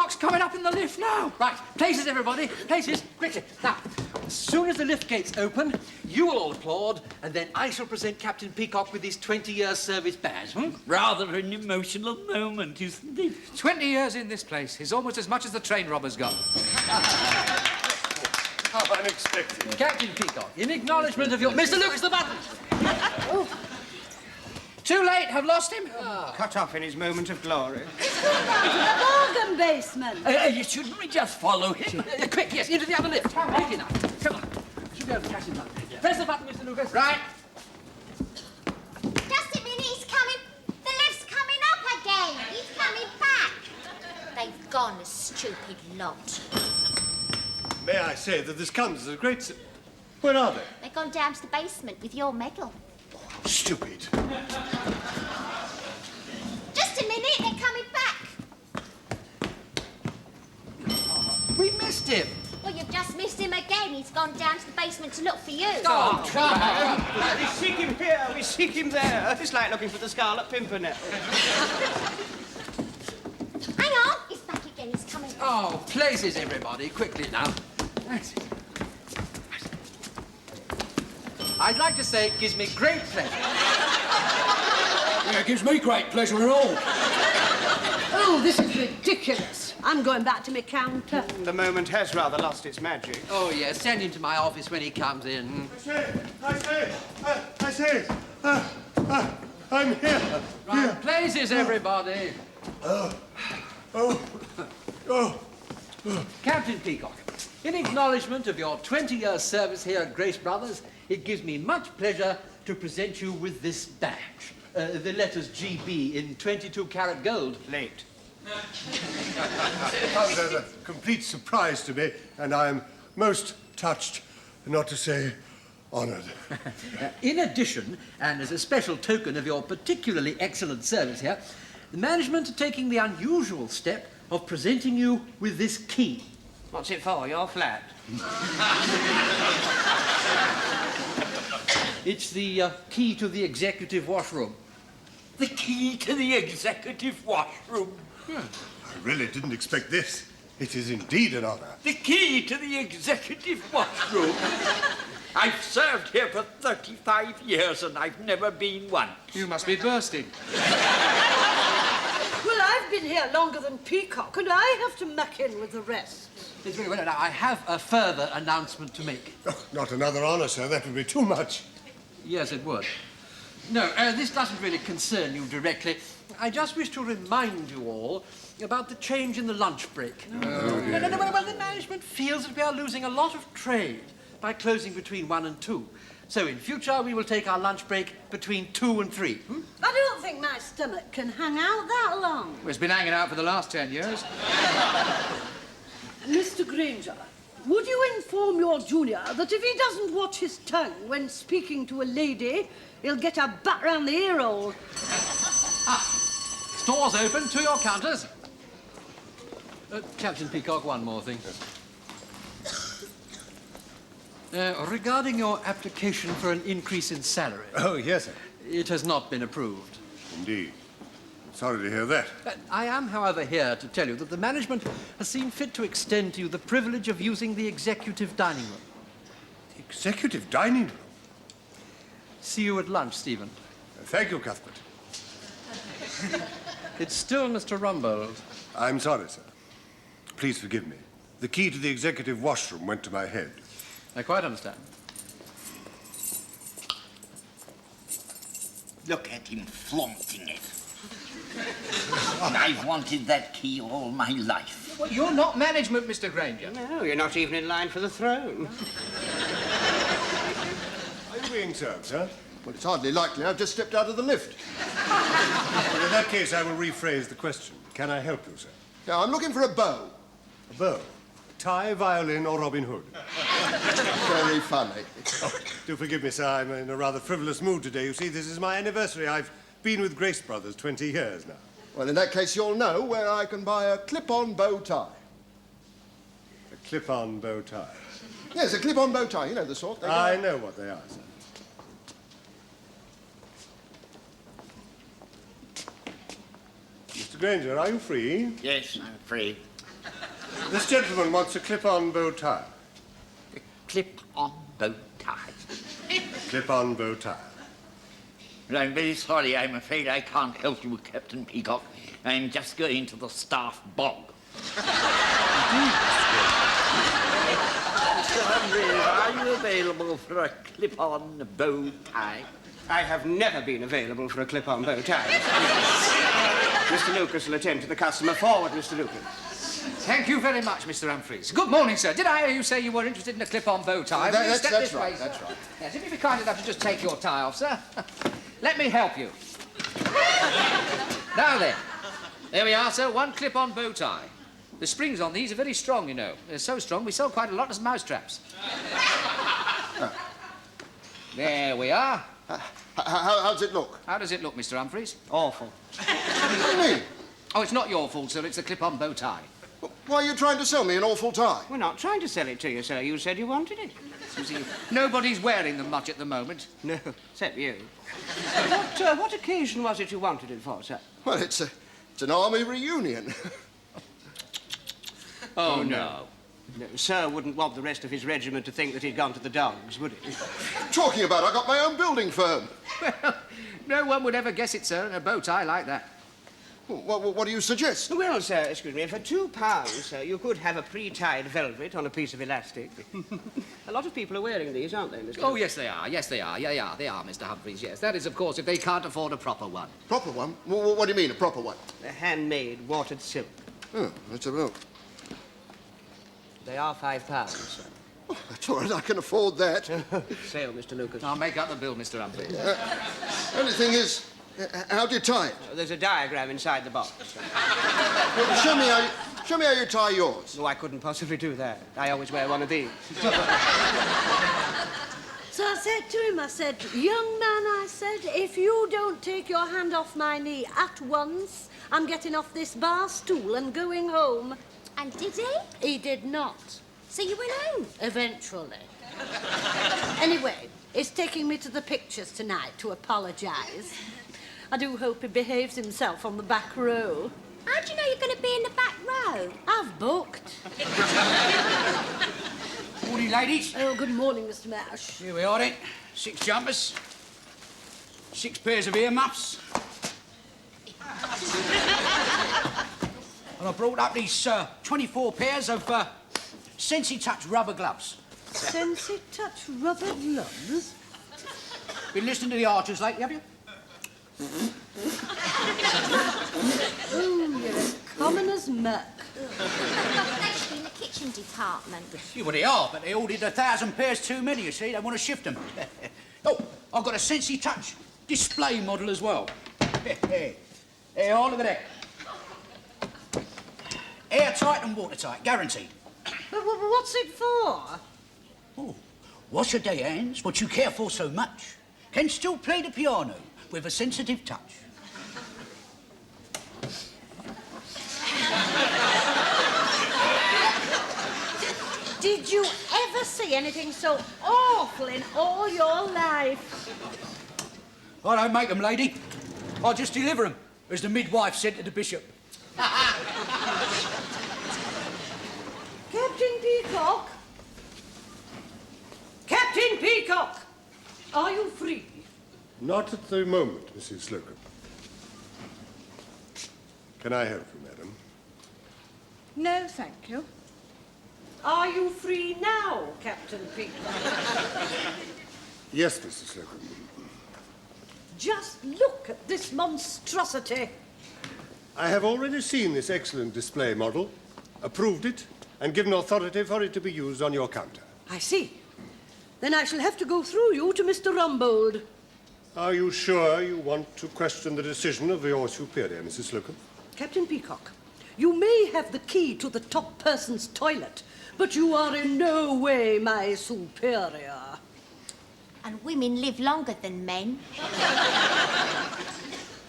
Peacock's coming up in the lift now. Right, places, everybody, places, quickly. Now, as soon as the lift gates open, you will all applaud, and then I shall present Captain Peacock with his 20-year service badge. Rather an emotional moment, isn't it? 20 years in this place is almost as much as the train robbers got. How unexpected. Captain Peacock, in acknowledgement of your... Mr. Lucas, the button! Too late, have lost him. Cut off in his moment of glory. He's gone down to the bargain basement. Shouldn't we just follow him? Quick, yes, into the other lift. Quick enough. Come on. Should be able to catch him now. Press the button, Mr. Lucas. Right. Just a minute, he's coming. The lift's coming up again. He's coming back. They've gone, a stupid lot. May I say that this comes as a great... Where are they? They've gone down to the basement with your medal. Stupid. Just a minute, they're coming back. We missed him. Well, you've just missed him again. He's gone down to the basement to look for you. Oh, Trevor. We seek him here, we seek him there. It's like looking for the Scarlet Pimpernel. Hang on, he's back again. He's coming. Oh, places, everybody, quickly now. That's it. I'd like to say it gives me great pleasure. Yeah, it gives me great pleasure and all. Oh, this is ridiculous. I'm going back to my counter. The moment has rather lost its magic. Oh, yes, send him to my office when he comes in. I say it. I'm here. Right, places, everybody. Captain Peacock, in acknowledgement of your 20-year service here at Grace Brothers, it gives me much pleasure to present you with this badge. The letters GB in 22-carat gold. Late. It comes as a complete surprise to me, and I am most touched, not to say honoured. In addition, and as a special token of your particularly excellent service here, the management are taking the unusual step of presenting you with this key. What's it for? Your flat? It's the key to the executive washroom. The key to the executive washroom. I really didn't expect this. It is indeed an honour. The key to the executive washroom. I've served here for 35 years and I've never been once. You must be bursting. Well, I've been here longer than Peacock, and I have to muck in with the rest. It's very well. Now, I have a further announcement to make. Oh, not another honour, sir. That would be too much. Yes, it would. No, this doesn't really concern you directly. I just wish to remind you all about the change in the lunch break. Well, the management feels that we are losing a lot of trade by closing between 1 and 2. So in future, we will take our lunch break between 2 and 3. I don't think my stomach can hang out that long. Well, it's been hanging out for the last 10 years. Mr. Grainger, would you inform your junior that if he doesn't watch his tongue when speaking to a lady, he'll get a bat round the ear hole? Stores open, to your counters. Captain Peacock, one more thing. Regarding your application for an increase in salary. Oh, yes, sir. It has not been approved. Indeed. Sorry to hear that. I am, however, here to tell you that the management has seen fit to extend to you the privilege of using the executive dining room. The executive dining room? See you at lunch, Stephen. Thank you, Cuthbert. It's still Mr. Rumbold. I'm sorry, sir. Please forgive me. The key to the executive washroom went to my head. I quite understand. Look at him flaunting it. I've wanted that key all my life. Well, you're not management, Mr. Grainger. No, you're not even in line for the throne. Are you being served, sir? Well, it's hardly likely. I've just stepped out of the lift. Well, in that case, I will rephrase the question. Can I help you, sir? Now, I'm looking for a bow. A bow? Tie, violin, or Robin Hood? Very funny. Oh, do forgive me, sir. I'm in a rather frivolous mood today. You see, this is my anniversary. I've been with Grace Brothers 20 years now. Well, in that case, you'll know where I can buy a clip-on bow tie. A clip-on bow tie? Yes, a clip-on bow tie. You know the sort. I know what they are, sir. Mr. Grainger, are you free? Yes, I'm free. This gentleman wants a clip-on bow tie. Clip-on bow tie. Clip-on bow tie. Well, I'm very sorry. I'm afraid I can't help you, Captain Peacock. I'm just going to the staff bog. Mr. Humphreys, are you available for a clip-on bow tie? I have never been available for a clip-on bow tie. Mr. Lucas will attend to the customer. Forward, Mr. Lucas. Thank you very much, Mr. Humphreys. Good morning, sir. Did I hear you say you were interested in a clip-on bow tie? Will you step this way, sir? That's right. Yes, if you'd be kind enough to just take your tie off, sir. Let me help you. Now then. There we are, sir. One clip-on bow tie. The springs on these are very strong, you know. They're so strong we sell quite a lot as mousetraps. There we are. How does it look? How does it look, Mr. Humphreys? Awful. What do you mean? Oh, it's not your fault, sir. It's the clip-on bow tie. Why are you trying to sell me an awful tie? We're not trying to sell it to you, sir. You said you wanted it. You see, nobody's wearing them much at the moment. No, except you. What occasion was it you wanted it for, sir? Well, it's an army reunion. Oh, no. No, sir wouldn't want the rest of his regiment to think that he'd gone to the dogs, would he? Talking about, I got my own building firm. Well, no one would ever guess it, sir, in a bow tie like that. What do you suggest? Well, sir, excuse me, for £2, sir, you could have a pre-tied velvet on a piece of elastic. A lot of people are wearing these, aren't they, Mr. Oh, yes, they are. Yes, they are. Yeah, they are, Mr. Humphreys, yes. That is, of course, if they can't afford a proper one. Proper one? What do you mean, a proper one? A handmade watered silk. Oh, let's have a look. They are £5, sir. Oh, that's all right, I can afford that. Sale, Mr. Lucas. I'll make up the bill, Mr. Humphreys. Only thing is, how do you tie it? There's a diagram inside the box. Well, show me how you tie yours. No, I couldn't possibly do that. I always wear one of these. So I said to him, I said, young man, I said, if you don't take your hand off my knee at once, I'm getting off this bar stool and going home. And did he? He did not. So you went home? Eventually. Anyway, he's taking me to the pictures tonight to apologise. I do hope he behaves himself on the back row. How do you know you're going to be in the back row? I've booked. Morning, ladies. Oh, good morning, Mr. Mash. Here we are, then. 6 jumpers. 6 pairs of earmuffs. And I brought up these 24 pairs of Sensi Touch rubber gloves. Sensi Touch rubber gloves? Been listening to the Archers lately, have you? Oh, you're as common as muck. They should be in the kitchen department. Yeah, well, they are, but they ordered 1,000 pairs too many, you see. They want to shift them. Oh, I've got a Sensi Touch display model as well. Hey, oh, look at that. Airtight and watertight, guaranteed. But what's it for? Oh, wash your day hands, what you care for so much, can still play the piano with a sensitive touch. Did you ever see anything so awful in all your life? I don't make them, lady. I just deliver them, as the midwife said to the bishop. Captain Peacock? Captain Peacock! Are you free? Not at the moment, Mrs. Slocum. Can I help you, madam? No, thank you. Are you free now, Captain Peacock? Yes, Mrs. Slocum. Just look at this monstrosity. I have already seen this excellent display model, approved it, and given authority for it to be used on your counter. I see. Then I shall have to go through you to Mr. Rumbold. Are you sure you want to question the decision of your superior, Mrs. Slocum? Captain Peacock, you may have the key to the top person's toilet, but you are in no way my superior. And women live longer than men.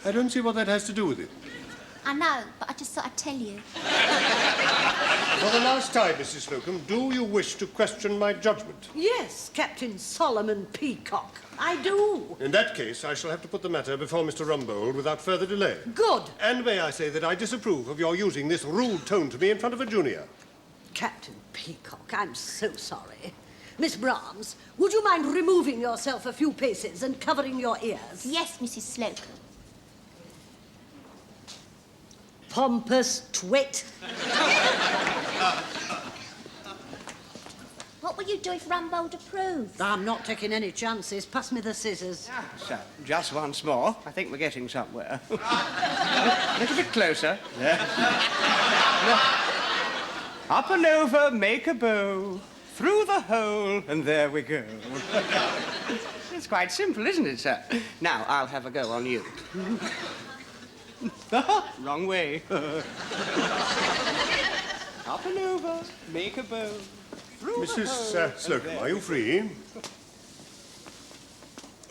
I don't see what that has to do with it. I know, but I just thought I'd tell you. For the last time, Mrs. Slocum, do you wish to question my judgment? Yes, Captain Solomon Peacock, I do. In that case, I shall have to put the matter before Mr. Rumbold without further delay. Good. And may I say that I disapprove of your using this rude tone to me in front of a junior. Captain Peacock, I'm so sorry. Miss Brahms, would you mind removing yourself a few paces and covering your ears? Yes, Mrs. Slocum. Pompous twit. What will you do if Rumbold approves? I'm not taking any chances. Pass me the scissors. So, just once more. I think we're getting somewhere. A little bit closer. Up and over, make a bow. Through the hole, and there we go. It's quite simple, isn't it, sir? Now, I'll have a go on you. Wrong way. Up and over, make a bow. Through the Mrs. hole, Slocum, are you free?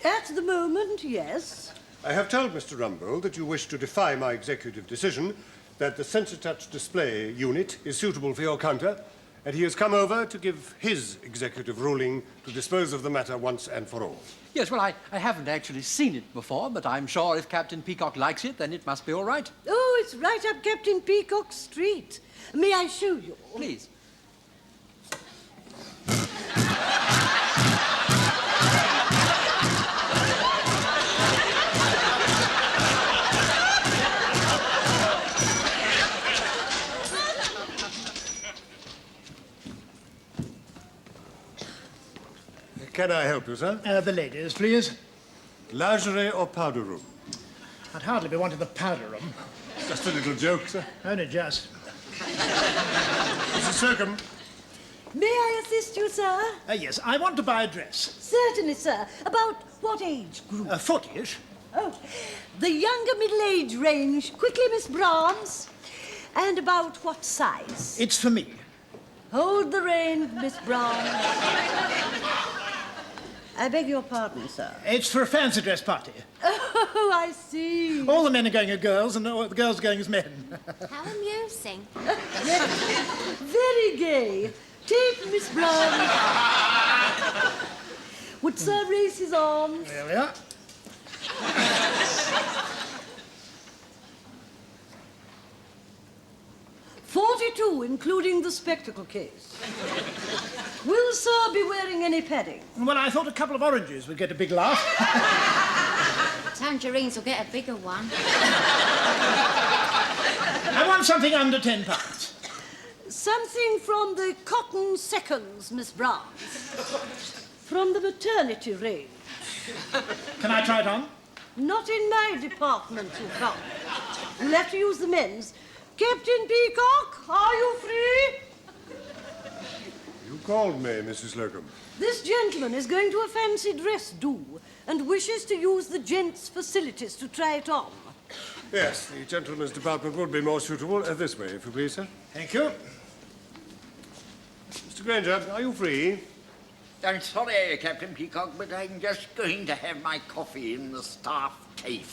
At the moment, yes. I have told Mr. Rumbold that you wish to defy my executive decision that the sensor touch display unit is suitable for your counter, and he has come over to give his executive ruling to dispose of the matter once and for all. Yes, well, I haven't actually seen it before, but I'm sure if Captain Peacock likes it, then it must be all right. Oh, it's right up Captain Peacock Street. May I show you? Please. Can I help you, sir? The ladies, please. Lingerie or powder room? I'd hardly be wanting the powder room. Just a little joke, sir. Only just. Mrs. Slocum, May I assist you, sir? Yes, I want to buy a dress. Certainly, sir. About what age group? 40-ish. Oh, the younger middle-age range. Quickly, Miss Brahms. And about what size? It's for me. Hold the rein, Miss Brahms. I beg your pardon, sir. It's for a fancy dress party. Oh, I see. All the men are going as girls, and all the girls are going as men. How amusing. Very gay. Take Miss Brown. Would Sir raise his arms? There we are. $42, including the spectacle case. Will Sir be wearing any padding? Well, I thought a couple of oranges would get a big laugh. Tangerines will get a bigger one. I want something under £10. Something from the cotton seconds, Miss Brown. From the maternity range. Can I try it on? Not in my department, you can't. You'll have to use the men's. Captain Peacock, are you free? you called me, Mrs. Slocum. This gentleman is going to a fancy dress do and wishes to use the gents' facilities to try it on. Yes, the gentleman's department would be more suitable. This way, if you please, sir. Thank you. Mr. Grainger, are you free? I'm sorry, Captain Peacock, but I'm just going to have my coffee in the staff cafe.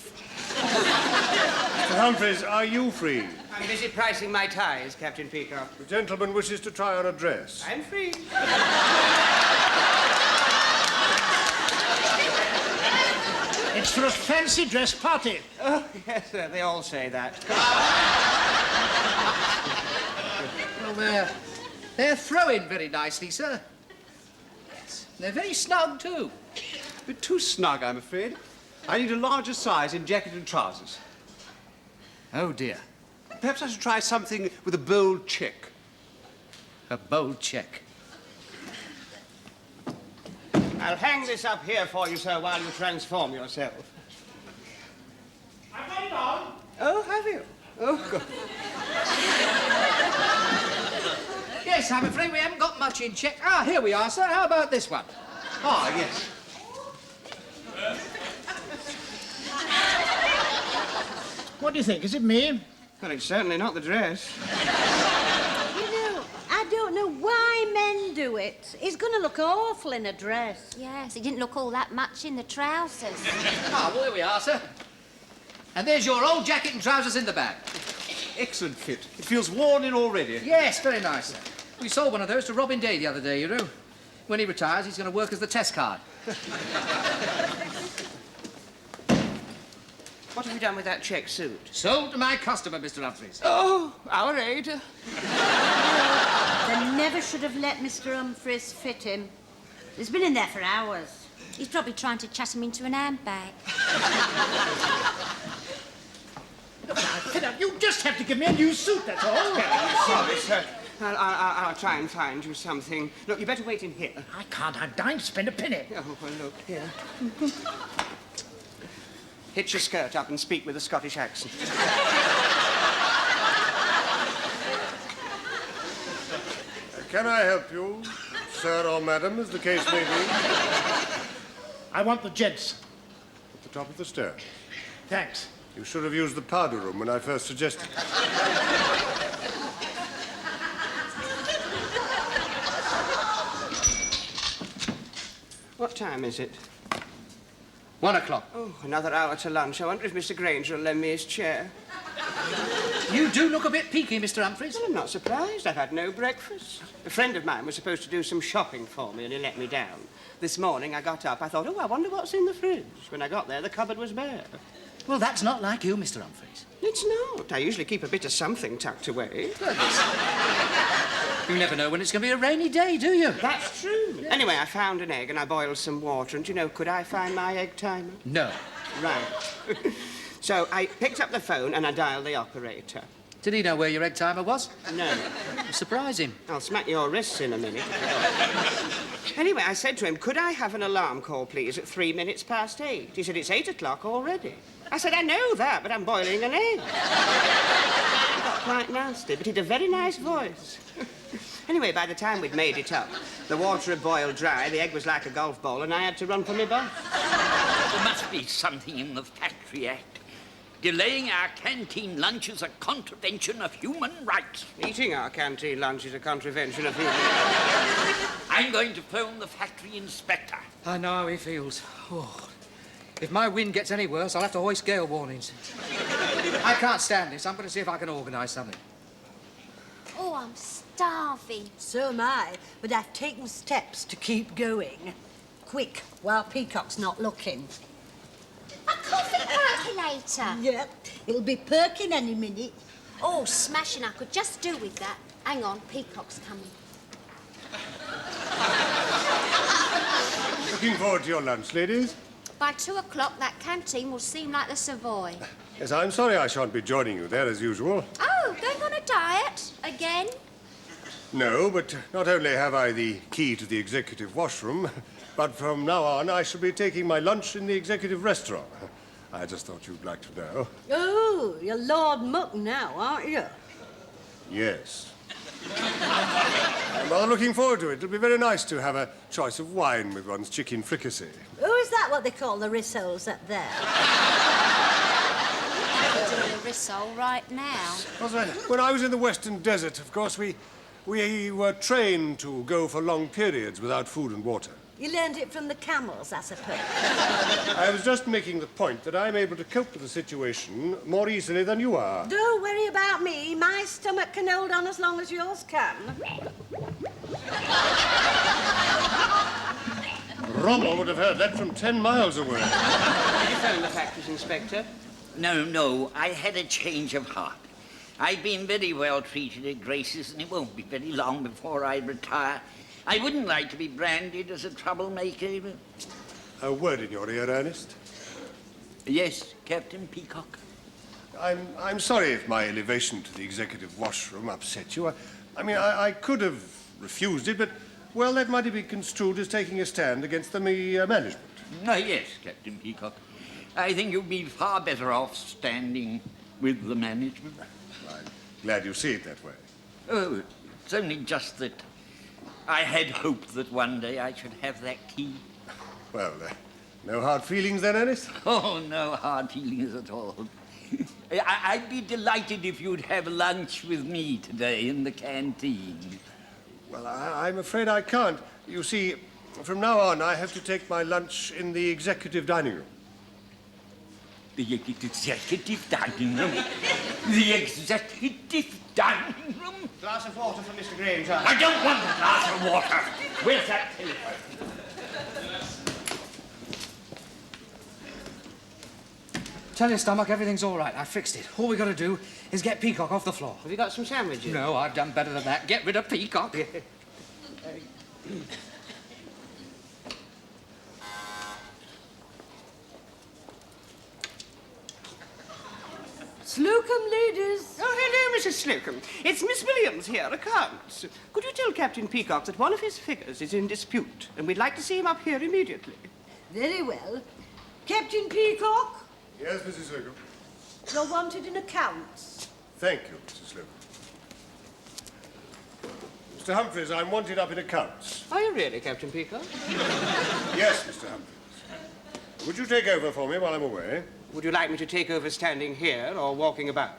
Mr. Humphreys, are you free? I'm busy pricing my ties, Captain Peacock. The gentleman wishes to try on a dress. I'm free. It's for a fancy dress party. Oh, yes, sir, they all say that. Well, they're throwing very nicely, sir. Yes. They're very snug, too. A bit too snug, I'm afraid. I need a larger size in jacket and trousers. Oh, dear. Perhaps I should try something with a bold check. A bold check. I'll hang this up here for you, sir, while you transform yourself. I've got it on. Oh, have you? Oh, good. Yes, I'm afraid we haven't got much in check. Ah, here we are, sir. How about this one? Ah, yes. What do you think? Is it me? Well, it's certainly not the dress. You know, I don't know why men do it. He's going to look awful in a dress. Yes, he didn't look all that much in the trousers. Ah, well, there we are, sir. And there's your old jacket and trousers in the bag. Excellent fit. It feels worn in already. Yes, very nice, sir. We sold one of those to Robin Day the other day, you know. When he retires, he's going to work as the test card. What have you done with that check suit? Sold to my customer, Mr. Humphreys. Oh, our aid. The I never should have let Mr. Humphreys fit him. He's been in there for hours. He's probably trying to chat him into an handbag. You just have to give me a new suit, that's all. Sorry, sir. I'll try and find you something. Look, you better wait in here. I can't. I'm dying to spend a penny. Oh, well, look, here. Hitch your skirt up and speak with a Scottish accent. Can I help you, sir or madam, as the case may be? I want the gents. At the top of the stairs. Thanks. You should have used the powder room when I first suggested it. What time is it? 1 o'clock. Oh, another hour to lunch. I wonder if Mr. Grainger will lend me his chair. You do look a bit peaky, Mr. Humphreys. Well, I'm not surprised. I've had no breakfast. A friend of mine was supposed to do some shopping for me, and he let me down. This morning, I got up. I thought, oh, I wonder what's in the fridge. When I got there, the cupboard was bare. Well, that's not like you, Mr. Humphreys. It's not. I usually keep a bit of something tucked away. You never know when it's going to be a rainy day, do you? That's true. Anyway, I found an egg and I boiled some water, and, you know, could I find my egg timer? No. Right. So I picked up the phone and I dialed the operator. Did he know where your egg timer was? No. Surprise him. I'll smack your wrists in a minute. Anyway, I said to him, could I have an alarm call, please, at 8 minutes past? He said, it's 8 o'clock already. I said, I know that, but I'm boiling an egg. He got quite nasty, but he'd a very nice voice. Anyway, by the time we'd made it up, the water had boiled dry, the egg was like a golf ball, and I had to run for my bus. There must be something in the Factory Act. Delaying our canteen lunch is a contravention of human rights. Eating our canteen lunch is a contravention of human rights. I'm going to phone the factory inspector. I know how he feels. Oh. If my wind gets any worse, I'll have to hoist gale warnings. I can't stand this. I'm going to see if I can organise something. Oh, I'm starving. So am I, but I've taken steps to keep going. Quick, while Peacock's not looking. A coffee percolator. Yep, it'll be perking any minute. Oh, smashing. I could just do with that. Hang on, Peacock's coming. Looking forward to your lunch, ladies. By 2 o'clock, that canteen will seem like the Savoy. Yes, I'm sorry I shan't be joining you there as usual. Oh, going on a diet? Again? No, but not only have I the key to the executive washroom, but from now on I shall be taking my lunch in the executive restaurant. I just thought you'd like to know. Oh, you're Lord Muck now, aren't you? Yes. I'm rather looking forward to it. It'll be very nice to have a choice of wine with one's chicken fricassee. Oh, is that what they call the rissoles up there? I'm doing a rissole right now. When I was in the Western Desert, of course, we were trained to go for long periods without food and water. You learned it from the camels, I suppose. I was just making the point that I'm able to cope with the situation more easily than you are. Don't worry about me. My stomach can hold on as long as yours can. Rommel would have heard that from 10 miles away. Did you phone the factory's inspector? No, I had a change of heart. I've been very well treated at Grace's, and it won't be very long before I retire. I wouldn't like to be branded as a troublemaker. A word in your ear, Ernest. Yes, Captain Peacock. I'm sorry if my elevation to the executive washroom upset you. I mean, I could have refused it, but, well, that might be construed as taking a stand against the management. Yes, Captain Peacock. I think you'd be far better off standing with the management. I'm glad you see it that way. Oh, it's only just that I had hoped that one day I should have that key. Well, no hard feelings then, Ernest? Oh, no hard feelings at all. I'd be delighted if you'd have lunch with me today in the canteen. Well, I'm afraid I can't. You see, from now on, I have to take my lunch in the executive dining room. The executive dining room? The executive dining room? Glass of water for Mr. Grainger. I don't want a glass of water. Where's that telephone? Tell your stomach everything's all right. I fixed it. All we got to do is get Peacock off the floor. Have you got some sandwiches? No, I've done better than that. Get rid of Peacock. Slocum, ladies. Oh, hello, Mrs. Slocum. It's Miss Williams here, accounts. Could you tell Captain Peacock that one of his figures is in dispute, and we'd like to see him up here immediately? Very well. Captain Peacock, Yes, Mrs. Slocum. you're wanted in accounts. Thank you, Mrs. Slocum. Mr. Humphreys, I'm wanted up in accounts. Are you really, Captain Peacock? Yes, Mr. Humphreys. Would you take over for me while I'm away? Would you like me to take over standing here or walking about?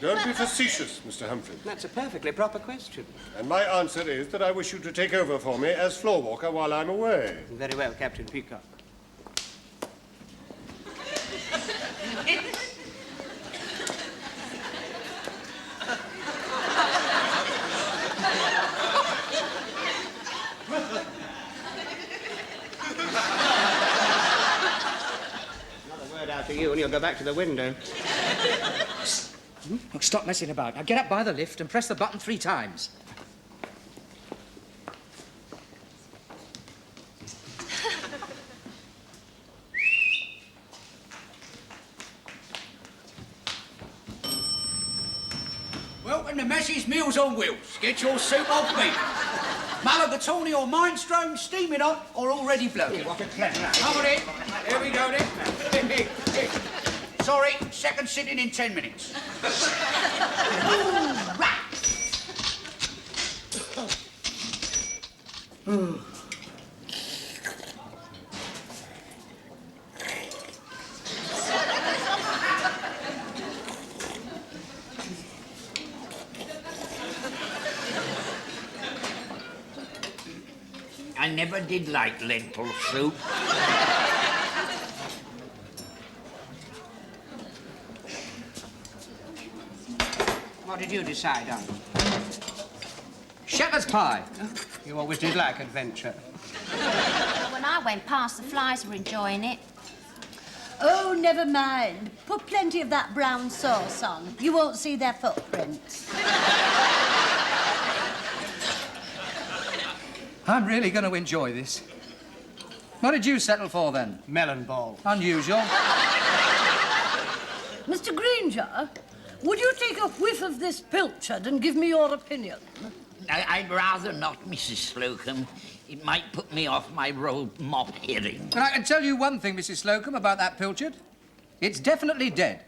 Don't be facetious, Mr. Humphreys. That's a perfectly proper question. And my answer is that I wish you to take over for me as floor walker while I'm away. Very well, Captain Peacock. To you and you'll go back to the window. Look, stop messing about. Now get up by the lift and press the button 3 times. Welcome to Massey's Meals on Wheels. Get your soup off me. Mulligatawny or minestrone, steaming hot or already bloated. What a clever Come on in. Here we go then. Sorry, second sitting in 10 minutes. I never did like lentil soup. What did you decide on? Shepherd's pie. You always did like adventure. When I went past, the flies were enjoying it. Oh, never mind. Put plenty of that brown sauce on. You won't see their footprints. I'm really going to enjoy this. What did you settle for, then? Melon ball. Unusual. Mr. Grainger, would you take a whiff of this pilchard and give me your opinion? I'd rather not, Mrs. Slocum. It might put me off my rolled mop herring. But I can tell you one thing, Mrs. Slocum, about that pilchard. It's definitely dead.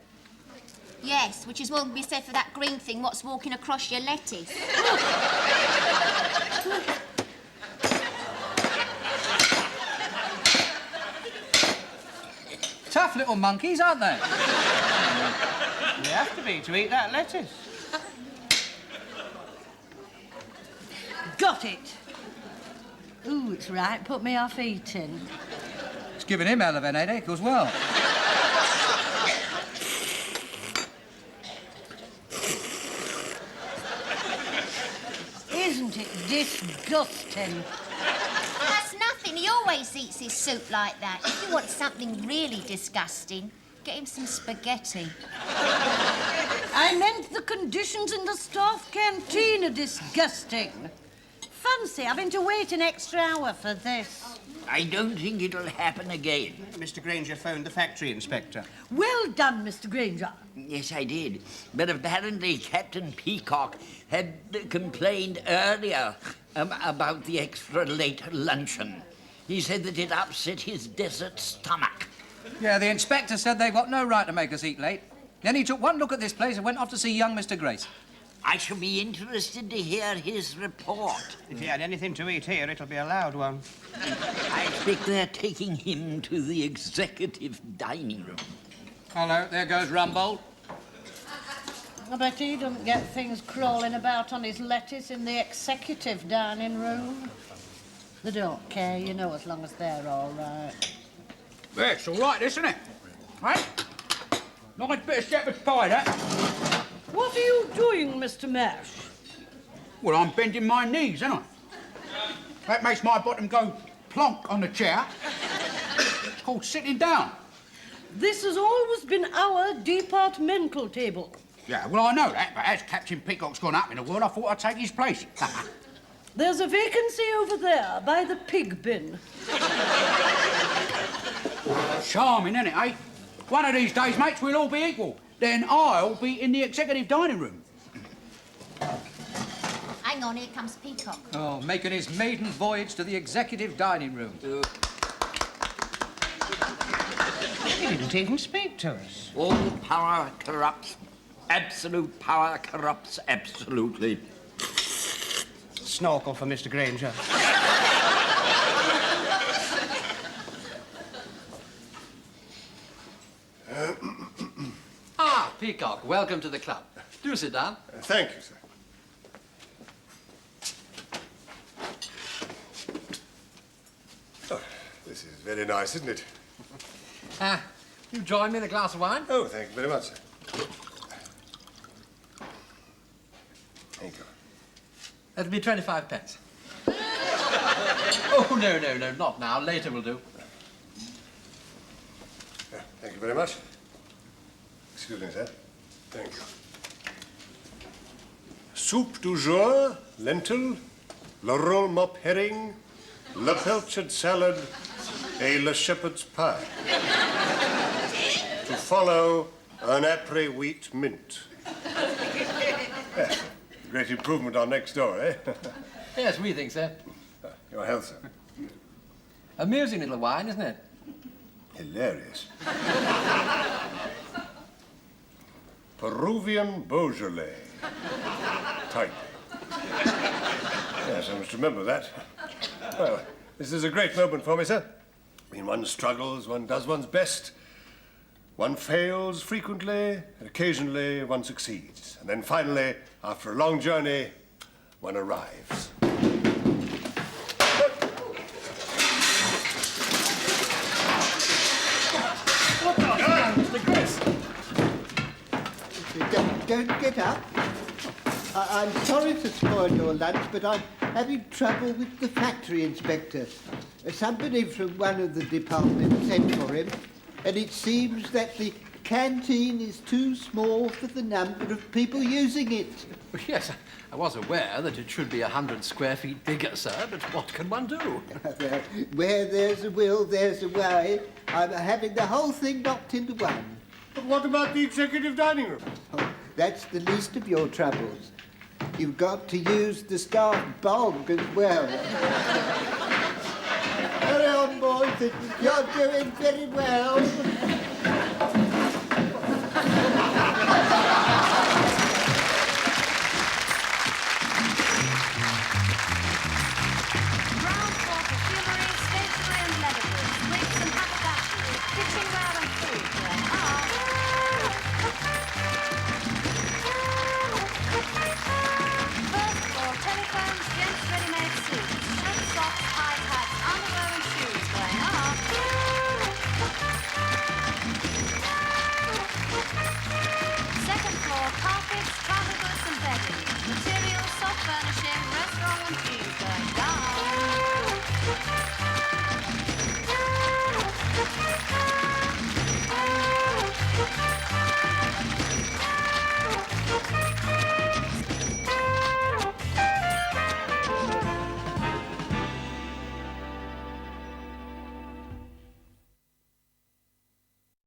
Yes, which is more than be said for that green thing what's walking across your lettuce. Tough little monkeys, aren't they? They have to be to eat that lettuce. Got it. Ooh, it's right. Put me off eating. It's giving him hell of an headache as well. Isn't it disgusting? That's nothing. He always eats his soup like that. If you want something really disgusting, get him some spaghetti. I meant the conditions in the staff canteen are disgusting. Fancy having to wait an extra hour for this. I don't think it'll happen again. Mr. Grainger phoned the factory inspector. Well done, Mr. Grainger. Yes, I did. But apparently Captain Peacock had complained earlier about the extra late luncheon. He said that it upset his desert stomach. Yeah, the inspector said they've got no right to make us eat late. Then he took one look at this place and went off to see young Mr. Grace. I shall be interested to hear his report. If he had anything to eat here, it'll be a loud one. I expect they're taking him to the executive dining room. Hello, there goes Rumbold. I bet he doesn't get things crawling about on his lettuce in the executive dining room. They don't care, you know, as long as they're all right. Yeah, it's all right, isn't it? Right? Nice bit of shepherd's pie, that. What are you doing, Mr. Mash? Well, I'm bending my knees, ain't I? That makes my bottom go plonk on the chair. It's called sitting down. This has always been our departmental table. Yeah, well, I know that, but as Captain Peacock's gone up in the world, I thought I'd take his place. There's a vacancy over there by the pig bin. Charming, isn't it, eh? One of these days, mates, we'll all be equal. Then I'll be in the executive dining room. Hang on, here comes Peacock. Oh, making his maiden voyage to the executive dining room. He didn't even speak to us. All power corrupts. Absolute power corrupts absolutely. Snorkel for Mr. Grainger. Ah, Peacock, welcome to the club. Do sit down. Thank you, sir. Oh, this is very nice, isn't it? You join me in a glass of wine? Oh, thank you very much, sir. Thank you. That'll be 25 pence. Oh, no, not now. Later will do. Thank you very much. Excuse me, sir. Thank you. Soup du jour, lentil, laurel mop herring, le pilchard salad, et le shepherd's pie. To follow, an après wheat mint. Great improvement on next door, eh? Yes, we think so. Your health, sir. Amusing little wine, isn't it? Hilarious. Peruvian Beaujolais. Type. Yes, I must remember that. Well, this is a great moment for me, sir. When one struggles, one does one's best. One fails frequently, and occasionally one succeeds. And then finally, after a long journey, one arrives. Don't get up. I'm sorry to spoil your lunch, but I'm having trouble with the factory inspector. Somebody from one of the departments sent for him, and it seems that the canteen is too small for the number of people using it. Yes, I was aware that it should be 100 square feet bigger, sir, but what can one do? Where there's a will, there's a way. I'm having the whole thing knocked into one. But what about the executive dining room? Oh, that's the least of your troubles. You've got to use the staff bog as well. Hurry on, boys. You're doing very well.